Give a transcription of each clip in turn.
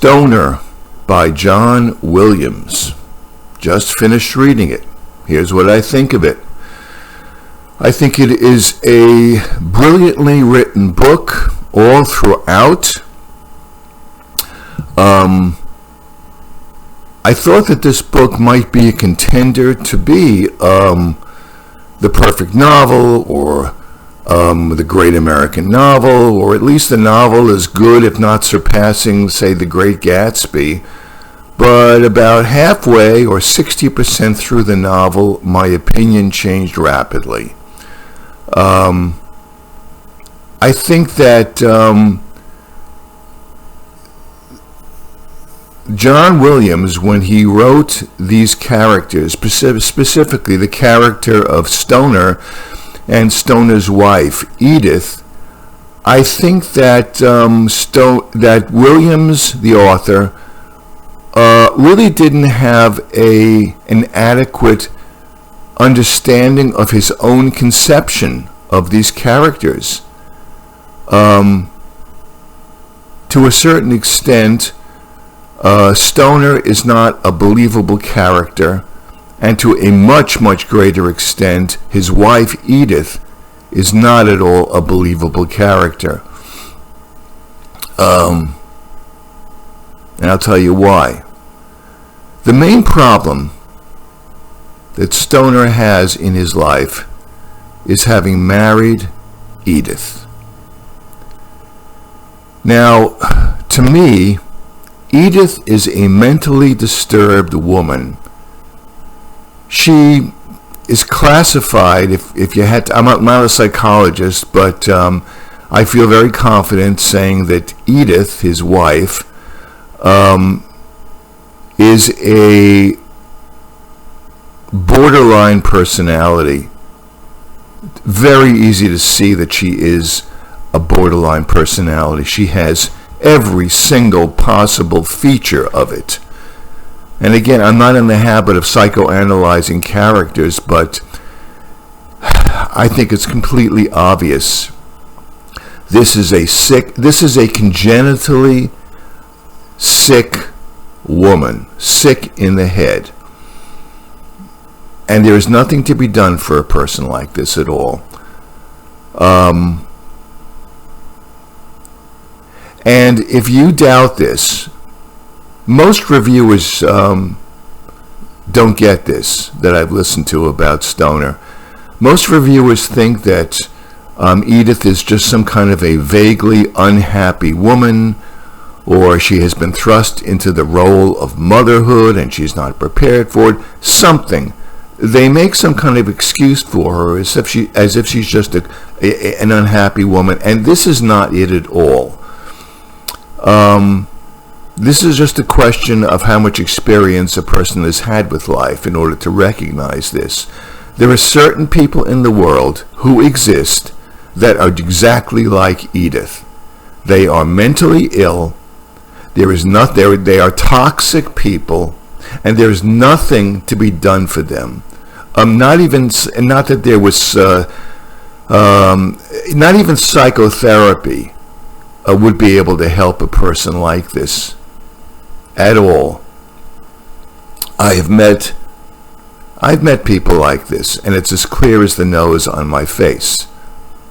Stoner by John Williams. Just finished reading it. Here's what I think of it. I think it is a brilliantly written book all throughout. I thought that this book might be a contender to be the perfect novel, or the great American novel, or at least a novel as good, if not surpassing, say, The Great Gatsby. But about halfway, or 60% through the novel, my opinion changed rapidly. I think that John Williams, when he wrote these characters, specifically the character of Stoner and Stoner's wife, Edith, I think that that Williams, the author, really didn't have an adequate understanding of his own conception of these characters. To a certain extent, Stoner is not a believable character, and to a much, much greater extent, his wife Edith is not at all a believable character. And I'll tell you why. The main problem that Stoner has in his life is having married Edith. Now, to me, Edith is a mentally disturbed woman. She is classified, if you had to, I'm not a psychologist, but I feel very confident saying that Edith, his wife, is a borderline personality. Very easy to see that she is a borderline personality. She has every single possible feature of it. And again, I'm not in the habit of psychoanalyzing characters, but I think it's completely obvious. This is a congenitally sick woman, sick in the head. And there is nothing to be done for a person like this at all. And if you doubt this, most reviewers don't get this, that I've listened to about Stoner. Most reviewers think that Edith is just some kind of a vaguely unhappy woman, or she has been thrust into the role of motherhood and she's not prepared for it. Something. They make some kind of excuse for her as if she's just an unhappy woman, and this is not it at all. This is just a question of how much experience a person has had with life in order to recognize this. There are certain people in the world who exist that are exactly like Edith. They are mentally ill. They are toxic people, and there is nothing to be done for them. Not even psychotherapy would be able to help a person like this at all. I've met people like this, and it's as clear as the nose on my face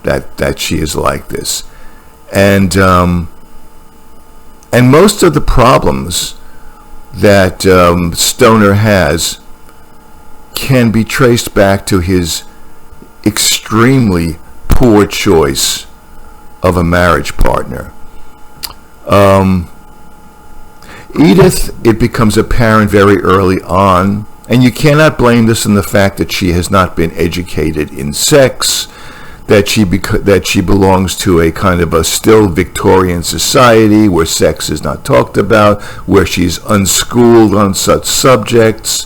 that she is like this. And most of the problems that Stoner has can be traced back to his extremely poor choice of a marriage partner. Edith, it becomes apparent very early on, and you cannot blame this on the fact that she has not been educated in sex, that she belongs to a kind of a still Victorian society where sex is not talked about, where she's unschooled on such subjects,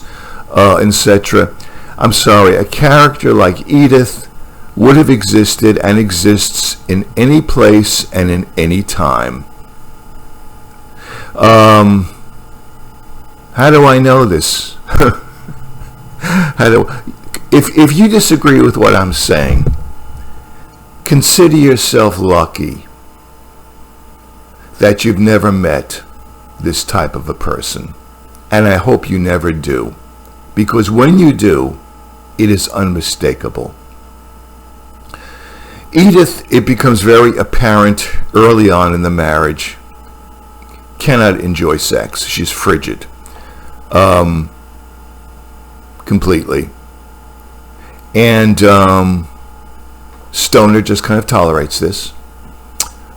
etc. I'm sorry, a character like Edith would have existed and exists in any place and in any time. How do I know this? If you disagree with what I'm saying, consider yourself lucky that you've never met this type of a person. And I hope you never do. Because when you do, it is unmistakable. Edith, it becomes very apparent early on in the marriage, cannot enjoy sex. She's frigid. Completely. And Stoner just kind of tolerates this.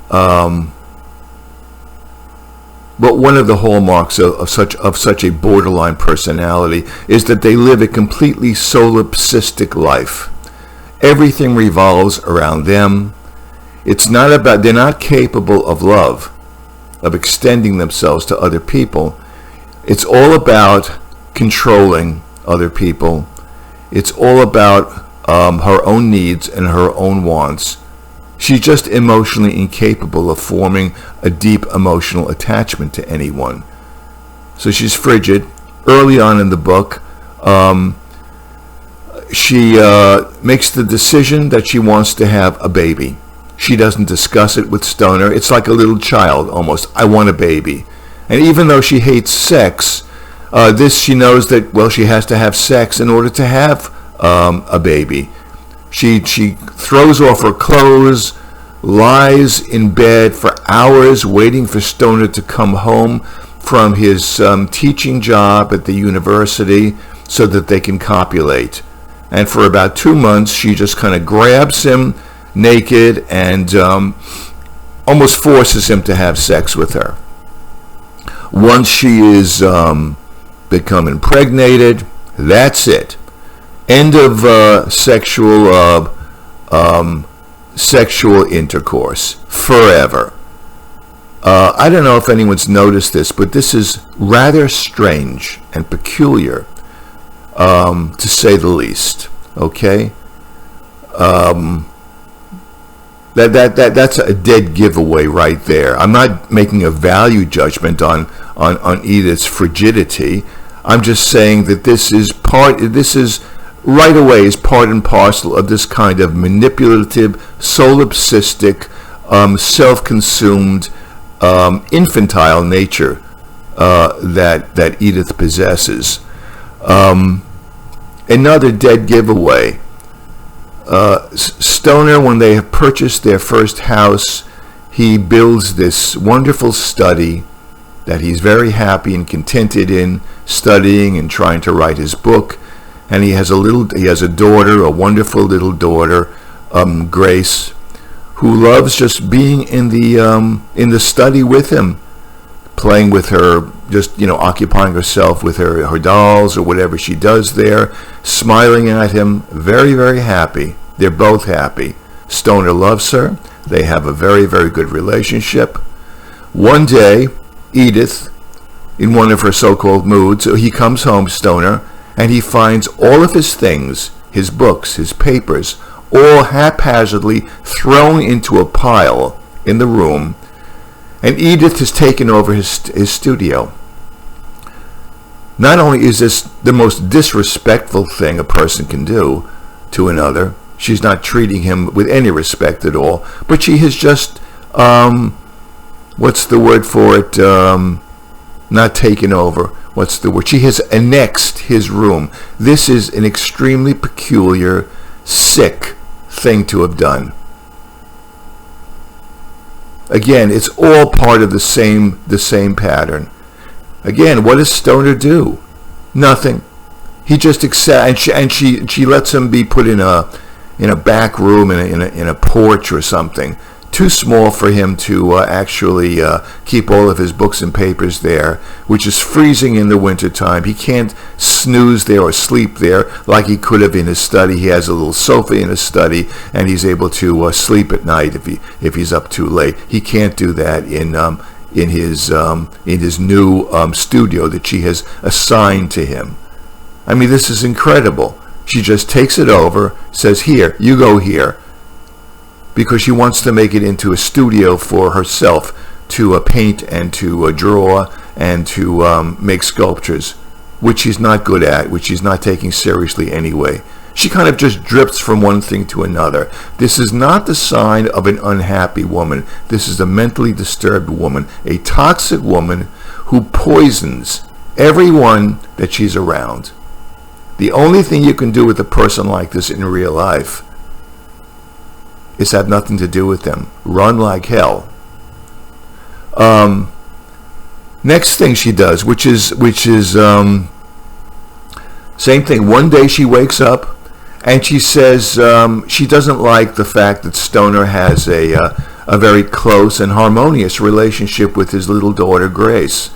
But one of the hallmarks of such a borderline personality is that they live a completely solipsistic life. Everything revolves around them. They're not capable of love, of extending themselves to other people. It's all about controlling other people. It's all about her own needs and her own wants. She's just emotionally incapable of forming a deep emotional attachment to anyone. So she's frigid. Early on in the book, she makes the decision that she wants to have a baby. She doesn't discuss it with Stoner. It's like a little child almost. I want a baby. And even though she hates sex, she knows that, well, she has to have sex in order to have a baby. She throws off her clothes, lies in bed for hours waiting for Stoner to come home from his teaching job at the university so that they can copulate. And for about 2 months, she just kind of grabs him naked and almost forces him to have sex with her. Once she is become impregnated, that's it. End of sexual intercourse forever. I don't know if anyone's noticed this, but this is rather strange and peculiar, to say the least. Okay, that's a dead giveaway right there. I'm not making a value judgment on Edith's frigidity. I'm just saying that this is right away is part and parcel of this kind of manipulative, solipsistic, self-consumed, infantile nature that Edith possesses. Another dead giveaway. Stoner, when they have purchased their first house, he builds this wonderful study that he's very happy and contented in studying and trying to write his book. And he has a daughter, a wonderful little daughter, Grace, who loves just being in the study with him, playing with her, just occupying herself with her dolls or whatever she does there, smiling at him, very, very happy. They're both happy. Stoner loves her. They have a very, very good relationship. One day, Edith, in one of her so-called moods, he comes home, Stoner, and he finds all of his things, his books, his papers, all haphazardly thrown into a pile in the room, and Edith has taken over his studio. Not only is this the most disrespectful thing a person can do to another, she's not treating him with any respect at all, but she has just, what's the word for it, not taken over. What's the word? She has annexed his room. This is an extremely peculiar, sick thing to have done. Again, it's all part of the same pattern. Again, what does Stoner do? Nothing. He just accepts, and she lets him be put in a back room in a porch or something. Too small for him to actually keep all of his books and papers there, which is freezing in the wintertime. He can't snooze there or sleep there like he could have in his study. He has a little sofa in his study, and he's able to sleep at night if he's up too late. He can't do that in his new studio that she has assigned to him. I mean, this is incredible. She just takes it over, says, "Here, you go here," because she wants to make it into a studio for herself to paint and to draw and to make sculptures, which she's not good at, which she's not taking seriously anyway. She kind of just drifts from one thing to another. This is not the sign of an unhappy woman. This is a mentally disturbed woman, a toxic woman who poisons everyone that she's around. The only thing you can do with a person like this in real life is have nothing to do with them. Run like hell. Next thing she does, which is same thing. One day she wakes up and she says she doesn't like the fact that Stoner has a very close and harmonious relationship with his little daughter Grace.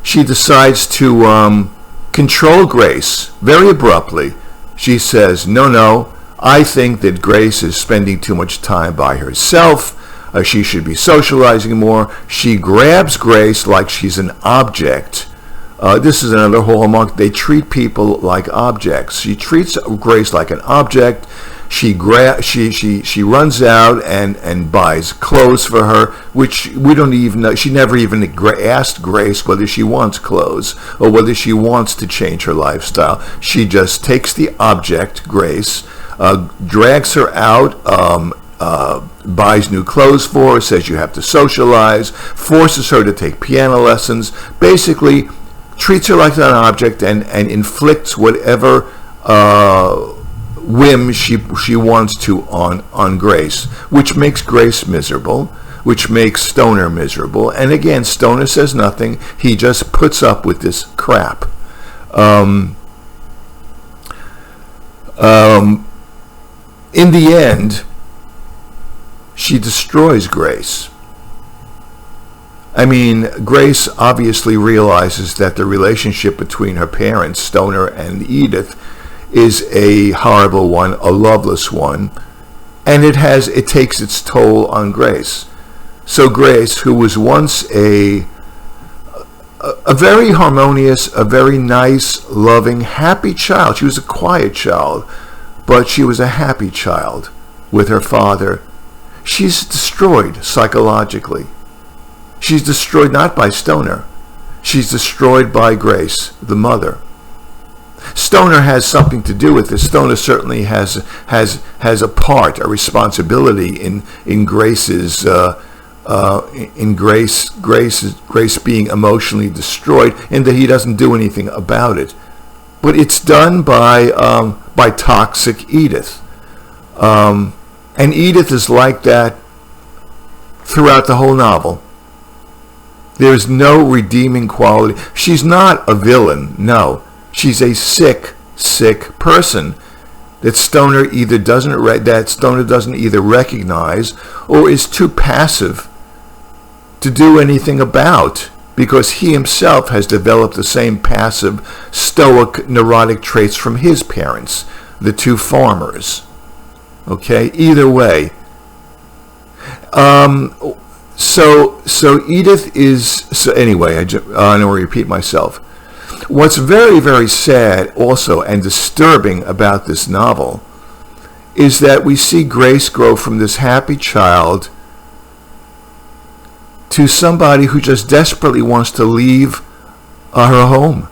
She decides to control Grace very abruptly. She says, no, I think that Grace is spending too much time by herself. She should be socializing more. She grabs Grace like she's an object. This is another hallmark. They treat people like objects. She treats Grace like an object. She runs out and buys clothes for her, which we don't even know. She never even asked Grace whether she wants clothes or whether she wants to change her lifestyle. She just takes the object, Grace, drags her out, buys new clothes for her, says you have to socialize, forces her to take piano lessons, basically treats her like an object and inflicts whatever whim she wants to on Grace, which makes Grace miserable, which makes Stoner miserable. And again, Stoner says nothing. He just puts up with this crap. In the end, she destroys Grace. I mean, Grace obviously realizes that the relationship between her parents, Stoner and Edith, is a horrible one, a loveless one, and it takes its toll on Grace. So Grace, who was once a very harmonious, a very nice, loving, happy child. She was a quiet child, but she was a happy child with her father. She's destroyed psychologically. She's destroyed not by Stoner. She's destroyed by Grace, the mother. Stoner has something to do with this. Stoner certainly has a part, a responsibility in Grace's Grace being emotionally destroyed, in that he doesn't do anything about it. But it's done by toxic Edith, and Edith is like that throughout the whole novel. There's no redeeming quality. She's not a villain. No. She's a sick person that Stoner doesn't either recognize or is too passive to do anything about, because he himself has developed the same passive, stoic, neurotic traits from his parents, the two farmers. Okay, either way. So Edith is. So anyway, I don't want to repeat myself. What's very, very sad also and disturbing about this novel is that we see Grace grow from this happy child to somebody who just desperately wants to leave her home.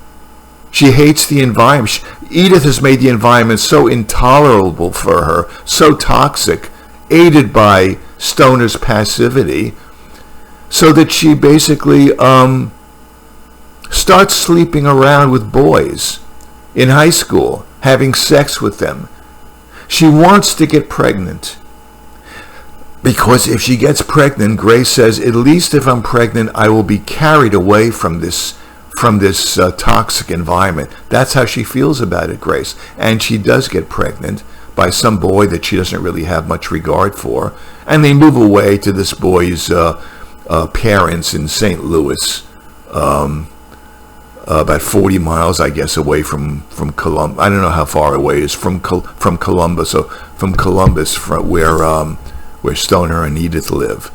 She hates the environment. Edith has made the environment so intolerable for her, so toxic, aided by Stoner's passivity, so that she basically starts sleeping around with boys in high school, having sex with them. She wants to get pregnant, because if she gets pregnant, Grace says, at least if I'm pregnant, I will be carried away from this toxic environment. That's how she feels about it, Grace. And she does get pregnant by some boy that she doesn't really have much regard for, and they move away to this boy's parents in St. Louis, about 40 miles, I guess, away from Columbus. I don't know how far away it is from Columbus. So from Columbus, where Stoner and Edith live.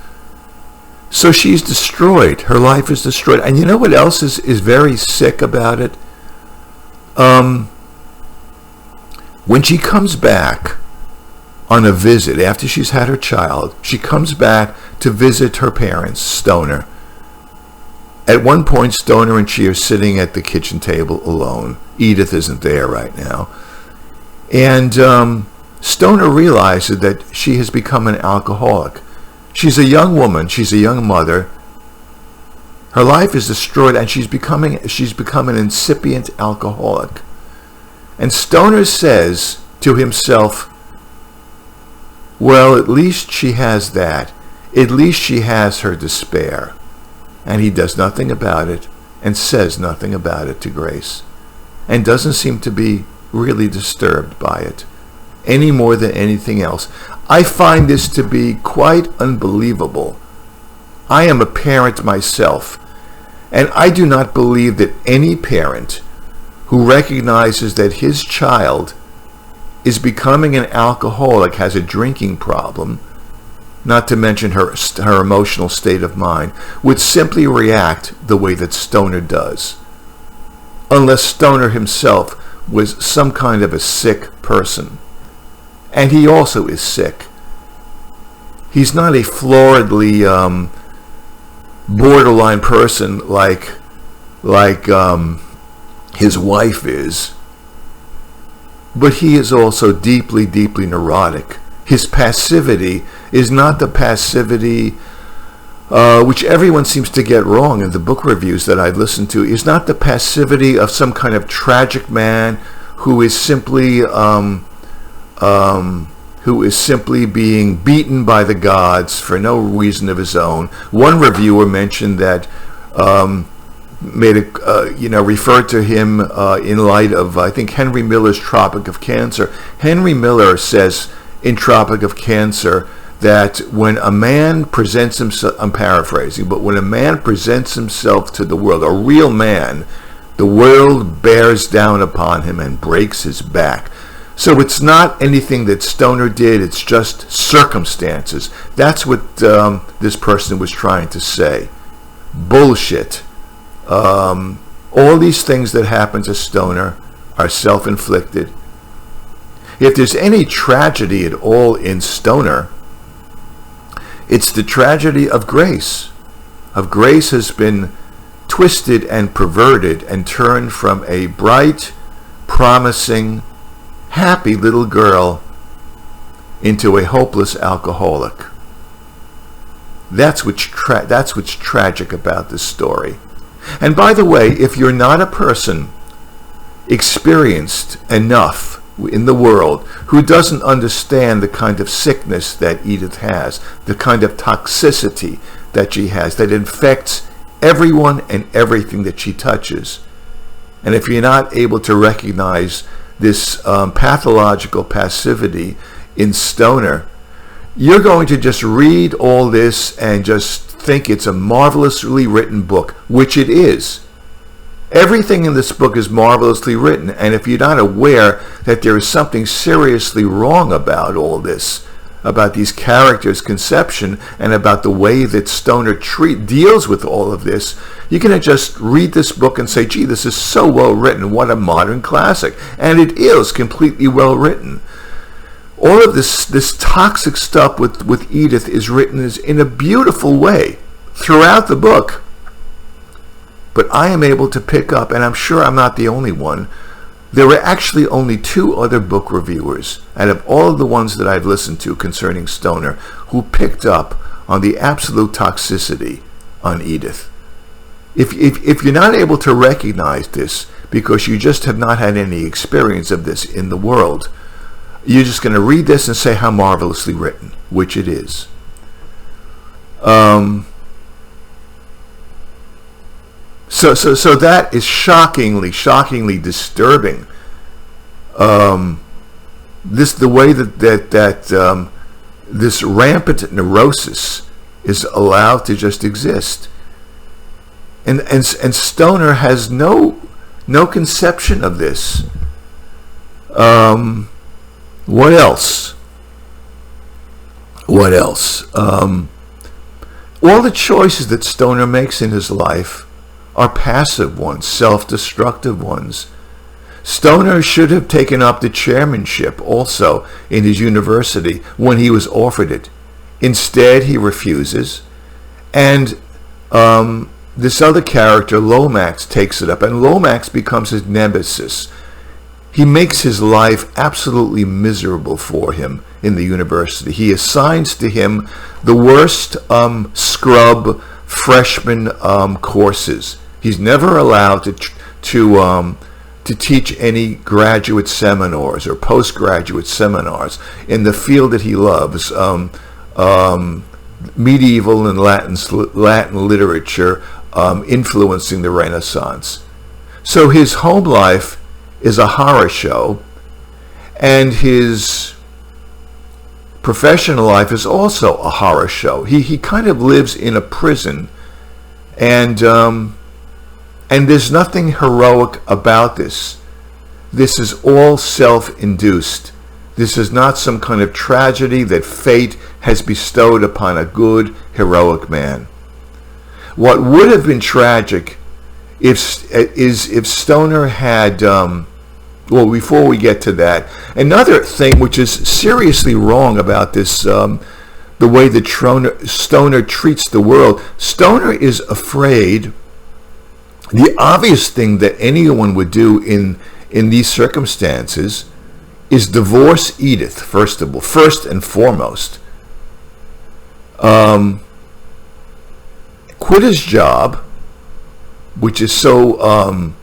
So she's destroyed. Her life is destroyed. And you know what else is very sick about it? When she comes back on a visit after she's had her child, she comes back to visit her parents, Stoner. At one point, Stoner and she are sitting at the kitchen table alone. Edith isn't there right now. And Stoner realizes that she has become an alcoholic. She's a young woman. She's a young mother. Her life is destroyed, and she's become an incipient alcoholic. And Stoner says to himself, well, at least she has that. At least she has her despair. And he does nothing about it and says nothing about it to Grace, and doesn't seem to be really disturbed by it any more than anything else. I find this to be quite unbelievable. I am a parent myself, and I do not believe that any parent who recognizes that his child is becoming an alcoholic, has a drinking problem, not to mention her emotional state of mind, would simply react the way that Stoner does, unless Stoner himself was some kind of a sick person. And he also is sick. He's not a floridly borderline person like his wife is, but he is also deeply, deeply neurotic. His passivity is not the passivity which everyone seems to get wrong in the book reviews that I've listened to, is not the passivity of some kind of tragic man who is simply being beaten by the gods for no reason of his own. One reviewer mentioned that referred to him in light of, I think, Henry Miller's Tropic of Cancer. Henry Miller says in Tropic of Cancer that when a man presents himself, I'm paraphrasing, but when a man presents himself to the world, a real man, the world bears down upon him and breaks his back. So it's not anything that Stoner did, it's just circumstances. That's what this person was trying to say. Bullshit. All these things that happen to Stoner are self-inflicted. If there's any tragedy at all in Stoner, it's the tragedy of Grace. Grace has been twisted and perverted and turned from a bright, promising, happy little girl into a hopeless alcoholic. That's what's tragic about this story. And by the way, if you're not a person experienced enough in the world who doesn't understand the kind of sickness that Edith has, the kind of toxicity that she has, that infects everyone and everything that she touches, and if you're not able to recognize this pathological passivity in Stoner, you're going to just read all this and just think it's a marvelously written book, which it is. Everything in this book is marvelously written, and if you're not aware that there is something seriously wrong about all this, about these characters' conception, and about the way that Stoner deals with all of this, you're going to just read this book and say, gee, this is so well written, what a modern classic. And it is completely well written. All of this toxic stuff with Edith is written in a beautiful way throughout the book. But I am able to pick up, and I'm sure I'm not the only one, there were actually only 2 other book reviewers out of all of the ones that I've listened to concerning Stoner who picked up on the absolute toxicity on Edith. If you're not able to recognize this because you just have not had any experience of this in the world, you're just going to read this and say how marvelously written, which it is. So that is shockingly disturbing. The way that this rampant neurosis is allowed to just exist, and Stoner has no conception of this. What else? All the choices that Stoner makes in his life are passive ones, self-destructive ones. Stoner should have taken up the chairmanship also in his university when he was offered it. Instead, he refuses, and this other character, Lomax, takes it up, and Lomax becomes his nemesis. He makes his life absolutely miserable for him in the university. He assigns to him the worst scrub, freshman courses. He's never allowed to teach any graduate seminars or postgraduate seminars in the field that he loves, medieval and Latin literature influencing the Renaissance. So his home life is a horror show, and his professional life is also a horror show. He kind of lives in a prison, and there's nothing heroic about this. This is all self-induced. This is not some kind of tragedy that fate has bestowed upon a good, heroic man. What would have been tragic if Stoner had, well, before we get to that, another thing which is seriously wrong about this, the way that Stoner treats the world. Stoner is afraid. The obvious thing that anyone would do in these circumstances is divorce Edith, first and foremost. Quit his job, which is so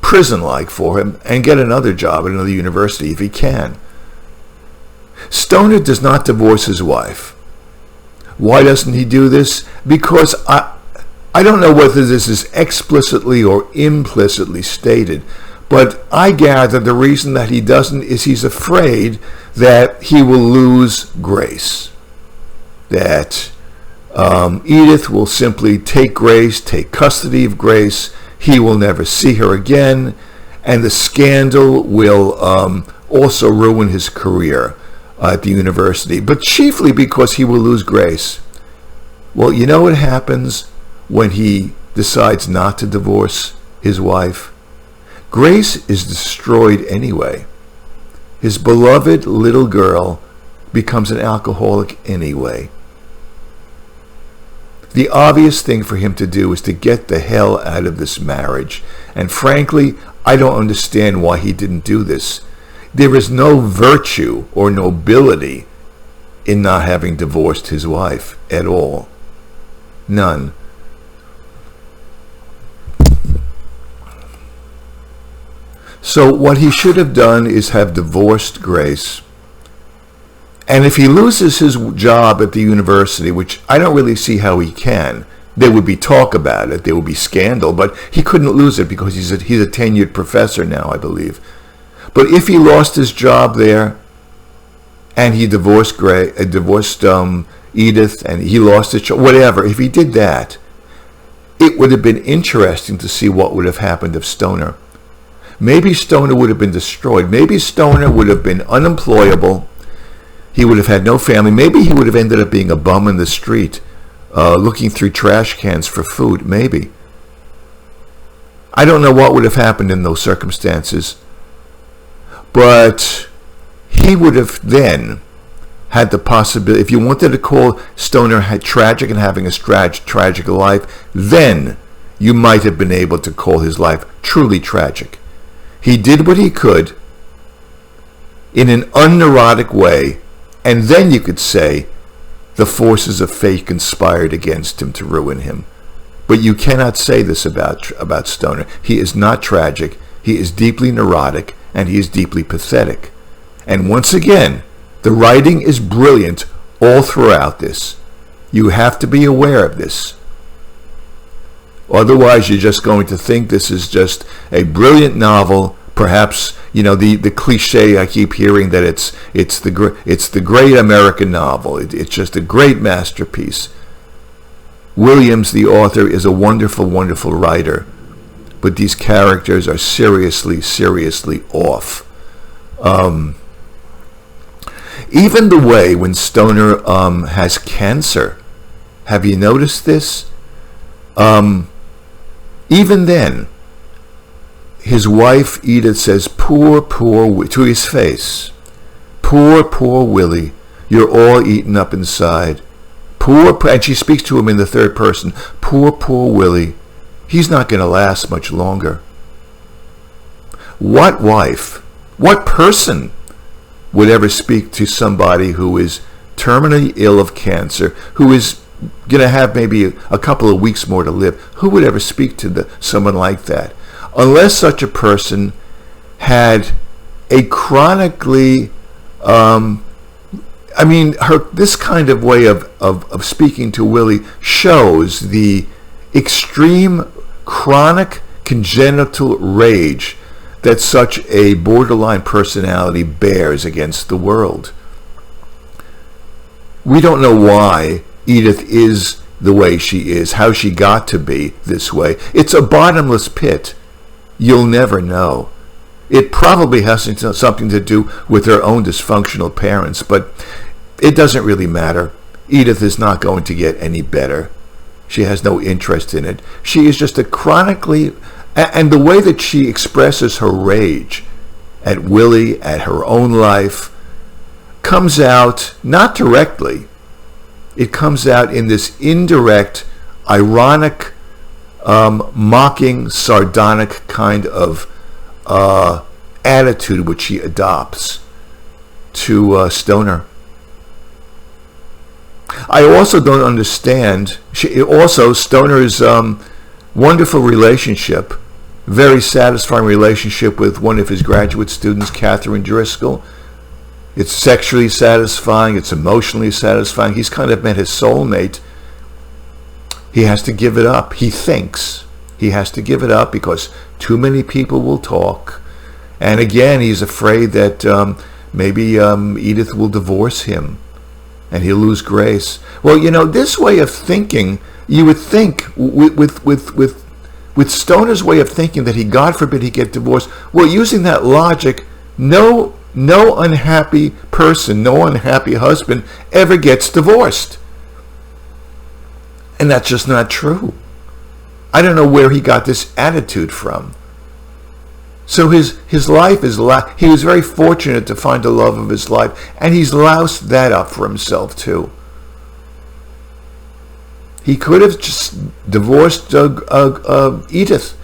prison-like for him, and get another job at another university if he can. Stoner does not divorce his wife. Why doesn't he do this? Because I don't know whether this is explicitly or implicitly stated, but I gather the reason that he doesn't is he's afraid that he will lose Grace. That Edith will simply take custody of Grace. He will never see her again, and the scandal will also ruin his career at the university, but chiefly because he will lose Grace. Well, you know what happens when he decides not to divorce his wife? Grace is destroyed anyway. His beloved little girl becomes an alcoholic anyway. The obvious thing for him to do is to get the hell out of this marriage. And frankly, I don't understand why he didn't do this. There is no virtue or nobility in not having divorced his wife at all. None. So what he should have done is have divorced Grace. And if he loses his job at the university, which I don't really see how he can, there would be talk about it, there would be scandal, but he couldn't lose it because he's a tenured professor now, I believe. But if he lost his job there, and he divorced Edith, and he lost his job, whatever, if he did that, it would have been interesting to see what would have happened if Stoner. Maybe Stoner would have been destroyed. Maybe Stoner would have been unemployable. He would have had no family. Maybe he would have ended up being a bum in the street, looking through trash cans for food. Maybe. I don't know what would have happened in those circumstances. But he would have then had the possibility, if you wanted to call Stoner tragic and having a tragic life, then you might have been able to call his life truly tragic. He did what he could in an unneurotic way, and then you could say the forces of fate conspired against him to ruin him. But you cannot say this about Stoner. He is not tragic. He is deeply neurotic, and he is deeply pathetic. And once again, the writing is brilliant all throughout this. You have to be aware of this. Otherwise, you're just going to think this is just a brilliant novel. Perhaps, the cliche I keep hearing that it's the great American novel. It's just a great masterpiece. Williams, the author, is a wonderful, wonderful writer, but these characters are seriously, seriously off. Even the way when Stoner has cancer, have you noticed this? Even then, his wife Edith says, "Poor, to his face, poor Willie, you're all eaten up inside. And she speaks to him in the third person. Poor Willie, he's not going to last much longer." What wife, what person would ever speak to somebody who is terminally ill of cancer, who is going to have maybe a couple of weeks more to live. Who would ever speak to someone like that? Unless such a person had a chronically, this kind of way of speaking to Willie shows the extreme chronic congenital rage that such a borderline personality bears against the world. We don't know why Edith is the way she is, how she got to be this way. It's a bottomless pit. You'll never know. It probably has something to do with her own dysfunctional parents, but it doesn't really matter. Edith is not going to get any better. She has no interest in it. She is just a chronically, and the way that she expresses her rage at Willie, at her own life, comes out not directly. It comes out in this indirect, ironic, mocking, sardonic kind of attitude which she adopts to Stoner. I also don't understand Stoner's wonderful relationship, very satisfying relationship with one of his graduate students, Catherine Driscoll. It's sexually satisfying, it's emotionally satisfying. He's kind of met his soulmate. He has to give it up. He thinks he has to give it up because too many people will talk. And again, he's afraid that maybe Edith will divorce him and he'll lose grace. Well, this way of thinking, you would think with Stoner's way of thinking that God forbid he get divorced. Well, using that logic, no unhappy person, no unhappy husband ever gets divorced. And that's just not true. I don't know where he got this attitude from. So his life is, he was very fortunate to find the love of his life, and he's loused that up for himself too. He could have just divorced Edith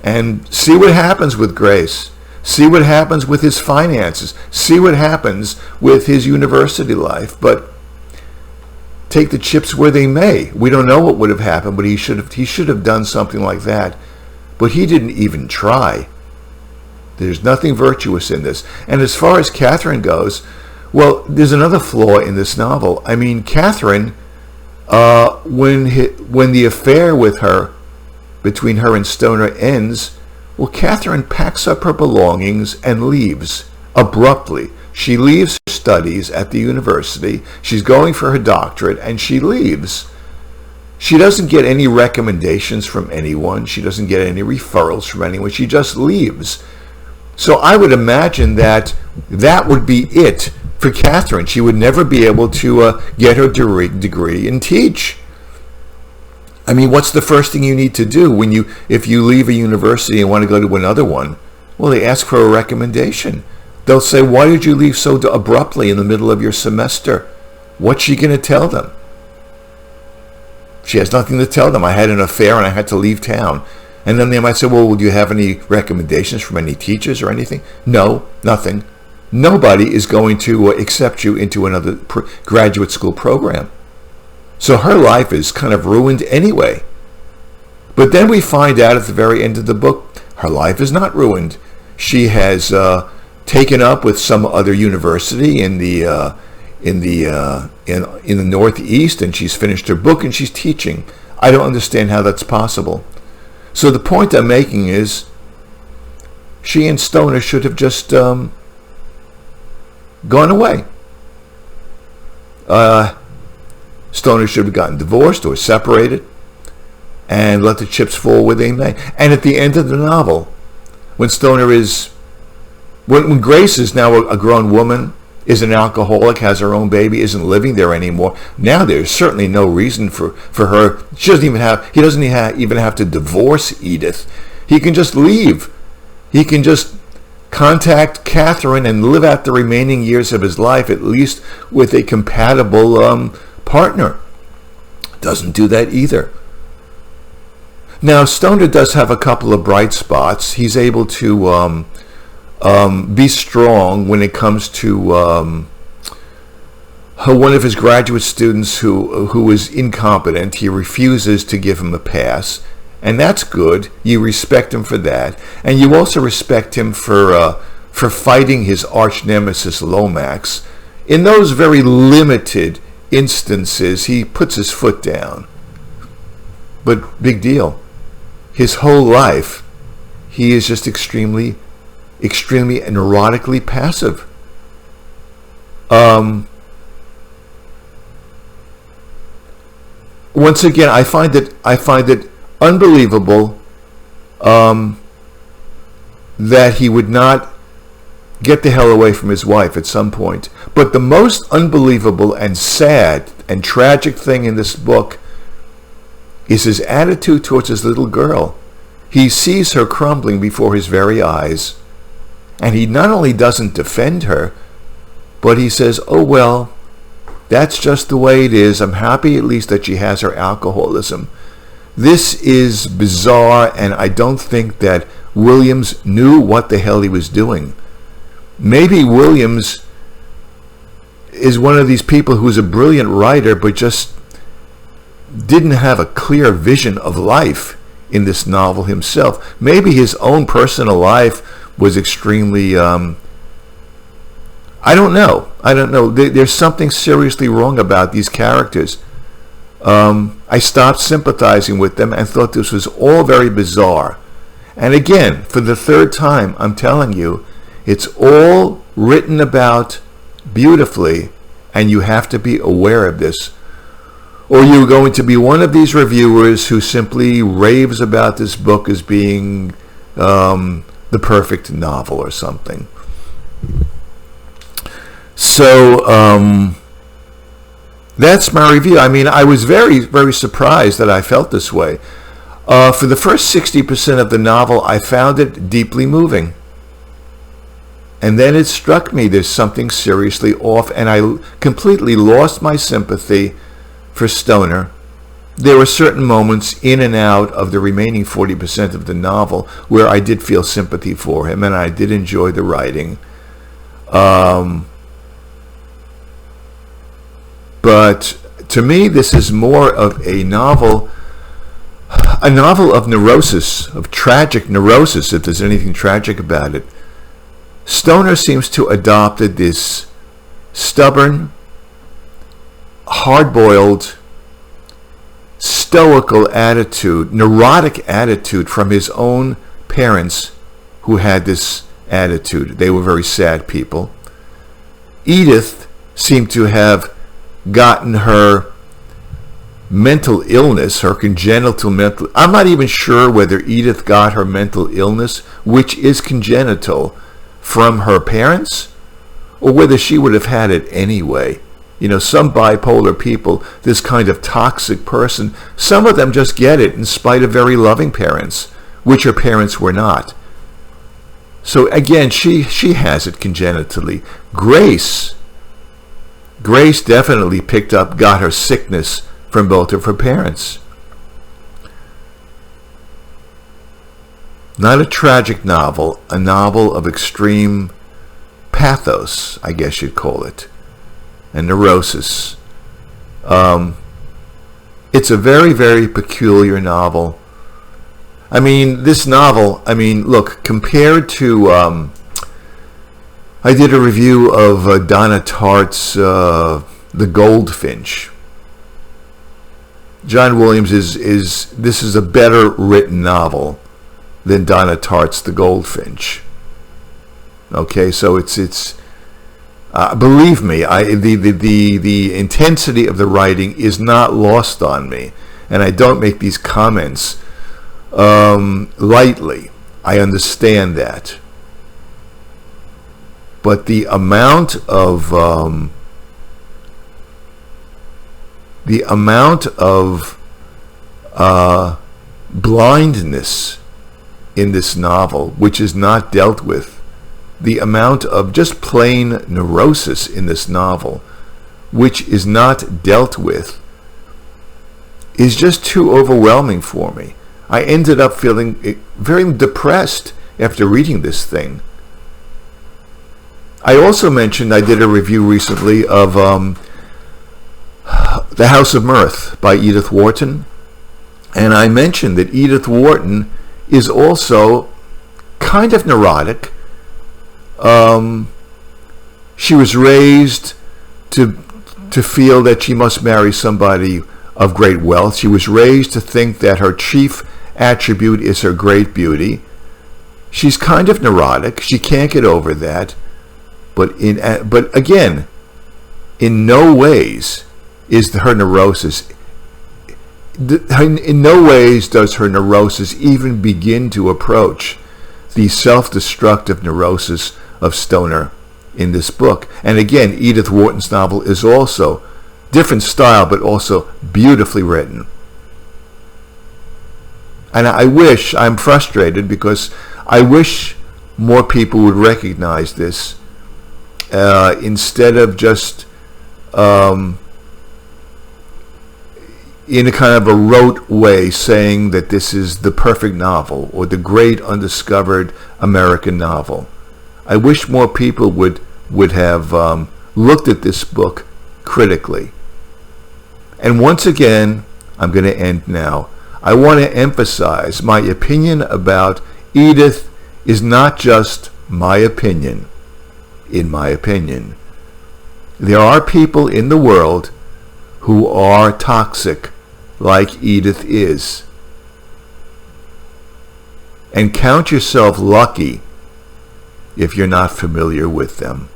and see what happens with Grace. See what happens with his finances. See what happens with his university life. But take the chips where they may. We don't know what would have happened, but he should have done something like that. But he didn't even try. There's nothing virtuous in this. And as far as Catherine goes, well, there's another flaw in this novel. I mean, Catherine, when the affair with her, between her and Stoner ends, well, Catherine packs up her belongings and leaves abruptly. She leaves her studies at the university. She's going for her doctorate, and she leaves. She doesn't get any recommendations from anyone. She doesn't get any referrals from anyone. She just leaves. So I would imagine that would be it for Catherine. She would never be able to get her degree and teach. I mean, what's the first thing you need to do if you leave a university and want to go to another one? Well, they ask for a recommendation. They'll say, why did you leave so abruptly in the middle of your semester? What's she going to tell them? She has nothing to tell them. I had an affair and I had to leave town. And then they might say, well, do you have any recommendations from any teachers or anything? No, nothing. Nobody is going to accept you into another graduate school program. So her life is kind of ruined anyway. But then we find out at the very end of the book, her life is not ruined. She has taken up with some other university in the Northeast, and she's finished her book and she's teaching. I don't understand how that's possible. So the point I'm making is, she and Stoner should have just gone away. Stoner should have gotten divorced or separated and let the chips fall where they may. And at the end of the novel, when Grace is now a grown woman, is an alcoholic, has her own baby, isn't living there anymore, now there's certainly no reason for her. He doesn't even have to divorce Edith. He can just leave. He can just contact Catherine and live out the remaining years of his life, at least with a compatible partner. Doesn't do that either. Now, Stoner does have a couple of bright spots. He's able to be strong when it comes to one of his graduate students who is incompetent. He refuses to give him a pass, and that's good. You respect him for that, and you also respect him for fighting his arch nemesis Lomax. In those very limited instances, he puts his foot down. But big deal. His whole life, he is just extremely neurotically passive. Once again, I find it unbelievable that he would not get the hell away from his wife at some point. But the most unbelievable and sad and tragic thing in this book is his attitude towards his little girl. He sees her crumbling before his very eyes, and he not only doesn't defend her, but he says, oh well, that's just the way it is. I'm happy at least that she has her alcoholism. This is bizarre, and I don't think that Williams knew what the hell he was doing. Maybe Williams is one of these people who's a brilliant writer, but just didn't have a clear vision of life in this novel himself. Maybe his own personal life was extremely, I don't know. There's something seriously wrong about these characters. I stopped sympathizing with them and thought this was all very bizarre. And again, for the third time, I'm telling you, it's all written about beautifully, and you have to be aware of this, or you're going to be one of these reviewers who simply raves about this book as being the perfect novel or something. So that's my review. I mean, I was very, very surprised that I felt this way. For the first 60% of the novel, I found it deeply moving. And then it struck me there's something seriously off, and I completely lost my sympathy for Stoner. There were certain moments in and out of the remaining 40% of the novel where I did feel sympathy for him, and I did enjoy the writing. But to me, this is more of a novel of neurosis, of tragic neurosis, if there's anything tragic about it. Stoner seems to have adopted this stubborn, hard-boiled, stoical attitude, neurotic attitude from his own parents who had this attitude. They were very sad people. Edith seemed to have gotten her mental illness, her congenital mental... I'm not even sure whether Edith got her mental illness, which is congenital, from her parents, or whether she would have had it anyway. You know, some bipolar people, this kind of toxic person, some of them just get it in spite of very loving parents, which her parents were not. So again, she has it congenitally. Grace definitely got her sickness from both of her parents. Not a tragic novel, a novel of extreme pathos, I guess you'd call it, and neurosis. It's a very, very peculiar novel. I mean, this novel, look, compared to, I did a review of Donna Tartt's The Goldfinch. John Williams this is a better written novel than Donna Tartt's The Goldfinch. Okay, so it's believe me, the intensity of the writing is not lost on me, and I don't make these comments lightly. I understand that, but the amount of blindness in this novel, which is not dealt with, the amount of just plain neurosis in this novel, which is not dealt with, is just too overwhelming for me. I ended up feeling very depressed after reading this thing. I also mentioned I did a review recently of The House of Mirth by Edith Wharton. And I mentioned that Edith Wharton is also kind of neurotic. She was raised to feel that she must marry somebody of great wealth. She was raised to think that her chief attribute is her great beauty. She's kind of neurotic. She can't get over that. But again, in no ways is her neurosis. In no ways does her neurosis even begin to approach the self-destructive neurosis of Stoner in this book. And again, Edith Wharton's novel is also different style, but also beautifully written. And I'm frustrated because I wish more people would recognize this instead of just in a kind of a rote way saying that this is the perfect novel or the great undiscovered American novel. I wish more people would have looked at this book critically. And once again, I'm going to end now. I want to emphasize my opinion about Edith is not just my opinion. In my opinion, there are people in the world who are toxic like Edith is. And count yourself lucky if you're not familiar with them.